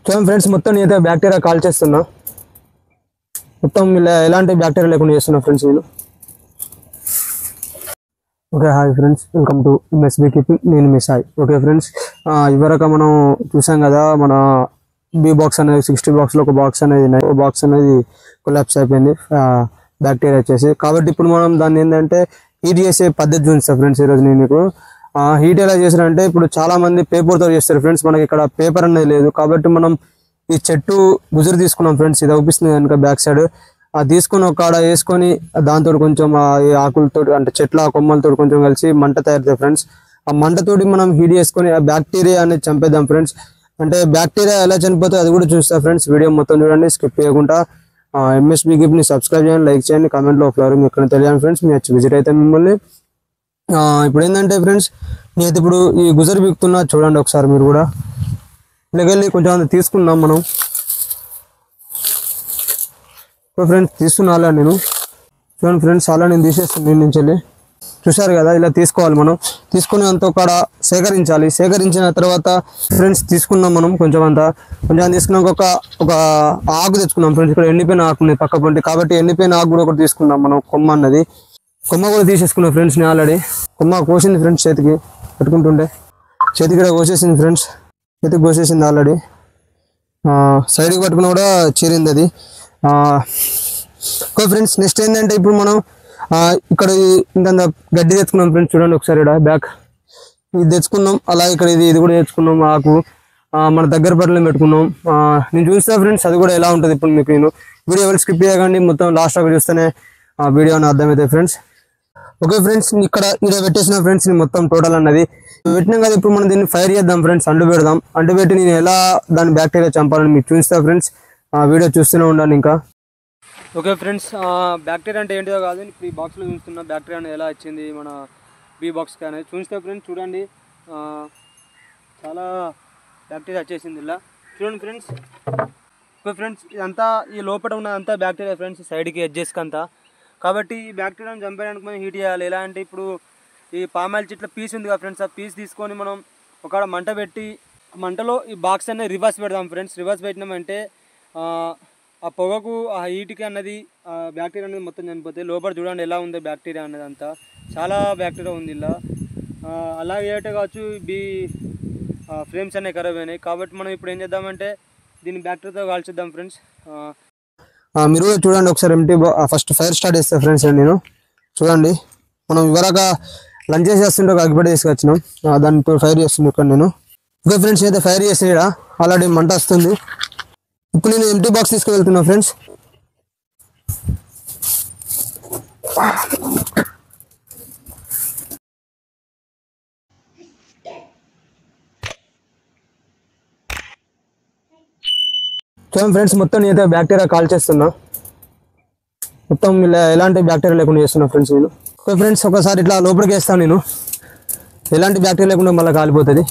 చూడండి ఫ్రెండ్స్, మొత్తం నేనైతే బ్యాక్టీరియా కాల్ చేస్తున్నా. మొత్తం ఇలా ఎలాంటి బ్యాక్టీరియా లేకుండా చేస్తున్నా ఫ్రెండ్స్ నేను. Okay, hi friends, welcome to MSB keeping. నేను మీ సాయి. ఓకే ఫ్రెండ్స్, ఇవరకు మనం చూసాం కదా, మన బీ బాక్స్ అనేది 60 బాక్స్లో ఒక బాక్స్ అనేది కొలాప్స్ అయిపోయింది బ్యాక్టీరియా వచ్చేసి. కాబట్టి ఇప్పుడు మనం దాన్ని ఏంటంటే హీట్ చేసే పద్ధతి చూపిస్తాను ఫ్రెండ్స్ ఈరోజు నేను మీకు. హీట్ ఎలా చేశారంటే, ఇప్పుడు చాలా మంది పేపర్తో చేస్తారు ఫ్రెండ్స్. మనకి ఇక్కడ పేపర్ అనేది లేదు కాబట్టి మనం ఈ చెట్టు గుజురు తీసుకున్నాం ఫ్రెండ్స్. ఇది అవుపిస్తుంది కనుక బ్యాక్ సైడ్ తీసుకుని ఒక కాడ వేసుకొని దాంతో కొంచెం ఈ ఆకులతో అంటే చెట్ల కొమ్మలతో కొంచెం కలిసి మంట తయారుతాయి ఫ్రెండ్స్. ఆ మంటతోటి మనం హీట్ చేసుకొని ఆ బ్యాక్టీరియా అనేది చంపేద్దాం ఫ్రెండ్స్. అంటే బ్యాక్టీరియా ఎలా చనిపోతుందో అది కూడా చూస్తా ఫ్రెండ్స్. వీడియో మొత్తం చూడండి, స్కిప్ చేయకుండా. ఎంఎస్బీ గిఫ్ట్ని సబ్స్క్రైబ్ చేయండి, లైక్ చేయండి, కామెంట్లో ఫ్లవర్ మీకు ఎక్కడ తెలియాలి ఫ్రెండ్స్. మీ వచ్చి విజిట్ అయితే మిమ్మల్ని. ఇప్పుడు ఏంటంటే ఫ్రెండ్స్, నేనైతే ఇప్పుడు ఈ గుజరు బీకుతున్నా చూడండి ఒకసారి మీరు కూడా. ఇలాగెళ్ళి కొంచెం అంత తీసుకున్నాం మనం. ఫ్రెండ్స్ తీస్తున్నా అలా నేను. చూడండి ఫ్రెండ్స్, అలా నేను తీసేస్తాను దీని నుంచి వెళ్ళి. చూసారు కదా, ఇలా తీసుకోవాలి మనం. తీసుకుని అంత ఒక సేకరించాలి. సేకరించిన తర్వాత ఫ్రెండ్స్ తీసుకున్నాం మనం కొంచెం తీసుకున్నాక ఒక ఆకు తెచ్చుకున్నాం ఫ్రెండ్స్. ఇక్కడ ఎండిపోయిన ఆకు ఉంది పక్క పొంటి, కాబట్టి ఎండిపోయిన ఆకు కూడా ఒకటి తీసుకున్నాం మనం. కొమ్మ కూడా తీసేసుకున్నాం ఫ్రెండ్స్. నేను ఆల్రెడీ కొమ్మ కోసింది ఫ్రెండ్స్, చేతికి పెట్టుకుంటుండే చేతికి కూడా కోసేసింది ఫ్రెండ్స్. చేతికి కోసేసింది ఆల్రెడీ. సైడ్కి పట్టుకున్నా కూడా చీరింది అది. ఓకే ఫ్రెండ్స్, నెక్స్ట్ ఏంటంటే ఇప్పుడు మనం ఇక్కడ ఇంత గడ్డి తెచ్చుకున్నాం ఫ్రెండ్స్. చూడండి ఒకసారి ఇక్కడ బ్యాక్ ఇది తెచ్చుకున్నాం. అలా ఇక్కడ ఇది కూడా తెచ్చుకున్నాం ఆకు. మన దగ్గర పట్ల పెట్టుకున్నాం. నేను చూస్తా ఫ్రెండ్స్ అది కూడా ఎలా ఉంటుంది ఇప్పుడు మీకు. నేను వీడియో ఎవరు స్కిప్ చేయకండి, మొత్తం లాస్ట్ దాకా చూస్తేనే ఆ వీడియో అని అర్థమవుతాయి ఫ్రెండ్స్. ఓకే ఫ్రెండ్స్, ఇక్కడ పెట్టేసిన ఫ్రెండ్స్ మొత్తం టోటల్ అన్నది పెట్టినాం కదా. ఇప్పుడు మనం దీన్ని ఫైర్ చేద్దాం ఫ్రెండ్స్, అంటు పెడదాం. అంటు పెట్టి నేను ఎలా దాని బ్యాక్టీరియా చంపాలని మీకు చూస్తా ఫ్రెండ్స్. వీడియో చూస్తూనే ఉండండి ఇంకా. ఓకే ఫ్రెండ్స్, బ్యాక్టీరియా అంటే ఏంటిదో కాదు, ఇప్పుడు ఈ బాక్స్లో చూస్తున్నా బ్యాక్టీరియా అనేది ఎలా వచ్చింది మన బీ బాక్స్కి అనేది చూస్తే ఫ్రెండ్స్. చూడండి, చాలా బ్యాక్టీరియా వచ్చేసింది ఇలా. చూడండి ఫ్రెండ్స్. ఓకే ఫ్రెండ్స్, ఇదంతా ఈ లోపల ఉన్నదంతా బ్యాక్టీరియా ఫ్రెండ్స్, సైడ్కి ఎడ్జెస్కి అంతా. కాబట్టి ఈ బ్యాక్టీరియాను చంపేయడానికి మనం హీట్ చేయాలి. ఎలా అంటే ఇప్పుడు ఈ పామాయిల్ చెట్ల పీస్ ఉంది కదా ఫ్రెండ్స్, ఆ పీస్ తీసుకొని మనం ఒక మంట పెట్టి మంటలో ఈ బాక్స్ అనేది రివర్స్ పెడదాం ఫ్రెండ్స్. రివర్స్ పెట్టినామంటే ఆ పొగకు ఆ హీట్కి అన్నది బ్యాక్టీరియా అనేది మొత్తం చనిపోతాయి. లోపల చూడండి ఎలా ఉంది బ్యాక్టీరియా అనేది అంతా. చాలా బ్యాక్టీరియా ఉంది ఇలా. అలాగే ఏటే కావచ్చు బీ ఫ్రేమ్స్ అనేవి ఖరాబ్ అయినాయి. కాబట్టి మనం ఇప్పుడు ఏం చేద్దామంటే దీన్ని బ్యాక్టీరియాతో కాల్చేద్దాం ఫ్రెండ్స్. మీరు కూడా చూడండి ఒకసారి. ఫస్ట్ ఫైర్ స్టార్ట్ చేస్తా ఫ్రెండ్స్. నేను చూడండి, మనం ఇవరగా లంచ్ చేస్తుంటే ఒక అగ్గిపెట్టి తీసుకొచ్చినాం, దానితో ఫైర్ చేస్తున్నాను ఇక్కడ నేను. ఓకే ఫ్రెండ్స్, అయితే ఫైర్ చేసి ఆల్రెడీ మంట వస్తుంది. ఇప్పుడు నేను ఎంటీ బాక్స్ తీసుకువెళ్తున్నా ఫ్రెండ్స్. చూడండి ఫ్రెండ్స్, మొత్తం నేనైతే బ్యాక్టీరియా కాల్ చేస్తున్నా. మొత్తం ఇలా ఎలాంటి బ్యాక్టీరియా లేకుండా చేస్తున్నా ఫ్రెండ్స్ నేను. ఓకే ఫ్రెండ్స్, ఒకసారి ఇట్లా లోపలికి వేస్తాను నేను. ఎలాంటి బ్యాక్టీరియా లేకుండా మళ్ళీ కాలిపోతుంది.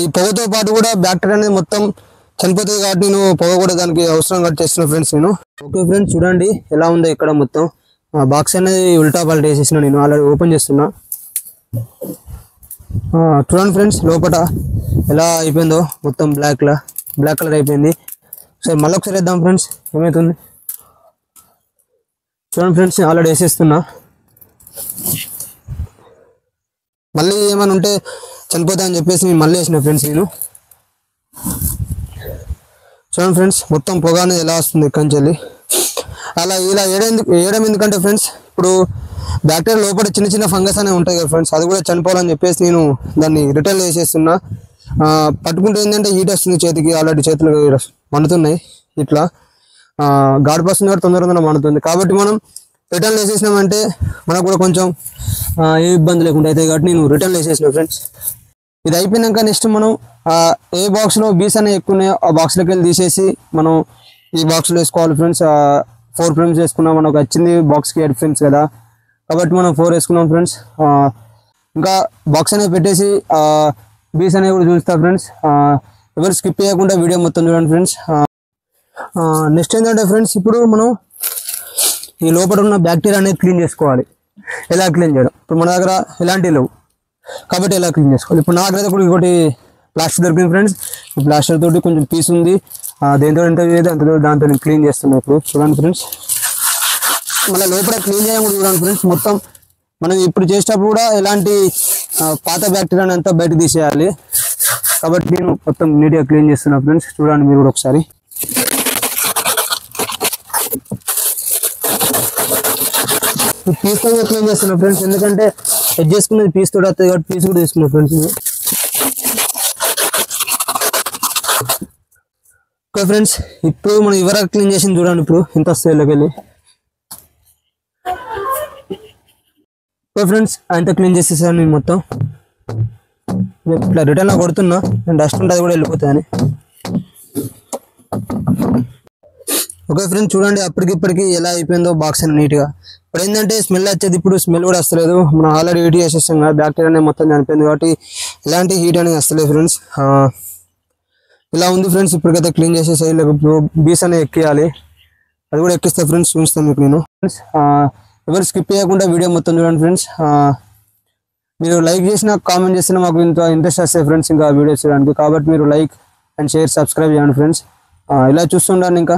ఈ పొగతో పాటు కూడా బ్యాక్టీరియా అనేది మొత్తం చనిపోతుంది. కాబట్టి నేను పొగ కూడా దానికి అవసరం కాబట్టి చేస్తున్నా ఫ్రెండ్స్ నేను. ఓకే ఫ్రెండ్స్, చూడండి ఎలా ఉందో ఇక్కడ మొత్తం బాక్స్ అనేది ఉల్టా పల్టా వేసేసిన నేను. ఆల్రెడీ ఓపెన్ చేస్తున్నా. చూడండి ఫ్రెండ్స్, లోపల ఎలా అయిపోయిందో మొత్తం బ్లాక్ కలర్ అయిపోయింది. సరే మళ్ళీ ఒకసారి వేద్దాం ఫ్రెండ్స్, ఏమవుతుంది చూడండి ఫ్రెండ్స్. ఆల్రెడీ వేసేస్తున్నా. మళ్ళీ ఏమైనా ఉంటే చనిపోతా అని చెప్పేసి నేను మళ్ళీ వేసిన ఫ్రెండ్స్ నేను. చూడండి ఫ్రెండ్స్, మొత్తం పొగ అనేది ఎలా వస్తుంది ఇక్కడి నుంచి వెళ్ళి. అలా ఇలా వేయడం ఎందుకంటే ఫ్రెండ్స్, ఇప్పుడు బ్యాక్టీరియా లోపల చిన్న ఫంగస్ అనేవి ఉంటాయి కదా ఫ్రెండ్స్, అది కూడా చనిపోవాలని చెప్పేసి నేను దాన్ని రిటర్న్ వేసేస్తున్నా. పట్టుకుంటే ఏంటంటే హీట్ వస్తుంది చేతికి. ఆల్రెడీ చేతులు మండుతున్నాయి ఇట్లా. గాడి వస్తుంది కూడా తొందరగా మండుతుంది. కాబట్టి మనం రిటర్న్ వేసేసినామంటే మనకు కూడా కొంచెం ఏ ఇబ్బంది లేకుండా అవుతాయి. కాబట్టి నేను రిటర్న్ వేసేసిన ఫ్రెండ్స్. ఇది అయిపోయినాక నెక్స్ట్ మనం ఏ బాక్స్లో బీస్ అనేవి ఎక్కువ ఉన్నాయో ఆ బాక్స్లోకి వెళ్ళి తీసేసి మనం ఈ బాక్స్లో వేసుకోవాలి ఫ్రెండ్స్. 4 ఫ్రేమ్స్ వేసుకున్నాం. మనకు వచ్చింది బాక్స్కి 8 ఫ్రేమ్స్ కదా, కాబట్టి మనం 4 వేసుకున్నాం ఫ్రెండ్స్. ఇంకా బాక్స్ అనేవి పెట్టేసి బీస్ అనేవి కూడా చూస్తా ఫ్రెండ్స్. ఎవరు స్కిప్ చేయకుండా వీడియో మొత్తం చూడండి ఫ్రెండ్స్. నెక్స్ట్ ఏంటంటే ఫ్రెండ్స్, ఇప్పుడు మనం ఈ లోపల ఉన్న బ్యాక్టీరియా అనేది క్లీన్ చేసుకోవాలి. ఎలా క్లీన్ చేయడం, ఇప్పుడు మన దగ్గర ఎలాంటివి లేవు కాబట్టి ఎలా క్లీన్ చేసుకోవాలి. ఇప్పుడు నా దగ్గర కూడా ఇంకోటి ప్లాస్టర్ దొరికింది ఫ్రెండ్స్. ఈ ప్లాస్టర్ తోటి కొంచెం పీస్ ఉంది, దేంతో ఎంత వేయదు అంత దాంతో నేను క్లీన్ చేస్తున్నాను ఇప్పుడు. చూడండి ఫ్రెండ్స్, మళ్ళీ లోపల క్లీన్ చేయడం కూడా చూడండి ఫ్రెండ్స్. మొత్తం మనం ఇప్పుడు చేసేటప్పుడు కూడా ఎలాంటి పాత బ్యాక్టీరియాని అంతా బయట తీసేయాలి, కాబట్టి నేను మొత్తం నీట్గా క్లీన్ చేస్తున్నాను ఫ్రెండ్స్. చూడండి మీరు కూడా ఒకసారి. పీస్ తో క్లీన్ చేస్తున్నా ఫ్రెండ్స్, ఎందుకంటే ఎడ్ చేసుకున్నది పీస్ తోటి వస్తుంది కాబట్టి పీస్ కూడా తీసుకున్నా ఫ్రెండ్స్. ఓకే ఫ్రెండ్స్, ఇప్పుడు మనం ఇవరకు క్లీన్ చేసింది చూడండి ఇప్పుడు ఎంత వస్తుంది వెళ్ళి. ఓకే ఫ్రెండ్స్, అంతా క్లీన్ చేసేసాను నేను మొత్తం. ఇట్లా రిటర్న్లో కొడుతున్నా, నేను డస్ట్ ఉంటుంది కూడా వెళ్ళిపోతాయని. ఓకే ఫ్రెండ్స్, చూడండి అప్పటికిప్పటికి ఎలా అయిపోయిందో బాక్స్ అని నీట్గా. ఇప్పుడు ఏంటంటే స్మెల్ వచ్చేది, ఇప్పుడు స్మెల్ కూడా వస్తలేదు. మనం ఆల్రెడీ హీట్ చేసేసాం కదా, బ్యాక్టీరియా అనేది మొత్తం చనిపోయింది కాబట్టి ఎలాంటి హీట్ అనేది వస్తలేదు ఫ్రెండ్స్. ఇలా ఉంది ఫ్రెండ్స్. ఇప్పటికైతే క్లీన్ చేసేసి బీస్ అనేది ఎక్కియాలి, అది కూడా ఎక్కిస్తా ఫ్రెండ్స్, చూపిస్తాను మీకు నేను. ఫ్రెండ్స్ ఎవరు స్కిప్ చేయకుండా వీడియో మొత్తం చూడండి ఫ్రెండ్స్. మీరు లైక్ చేసినా కామెంట్ చేసినా మాకు ఇంత ఇంట్రెస్ట్ వస్తాయి ఫ్రెండ్స్ ఇంకా వీడియోస్ చూడడానికి. కాబట్టి మీరు లైక్ అండ్ షేర్ సబ్స్క్రైబ్ చేయండి ఫ్రెండ్స్. ఇలా చూస్తుండండి ఇంకా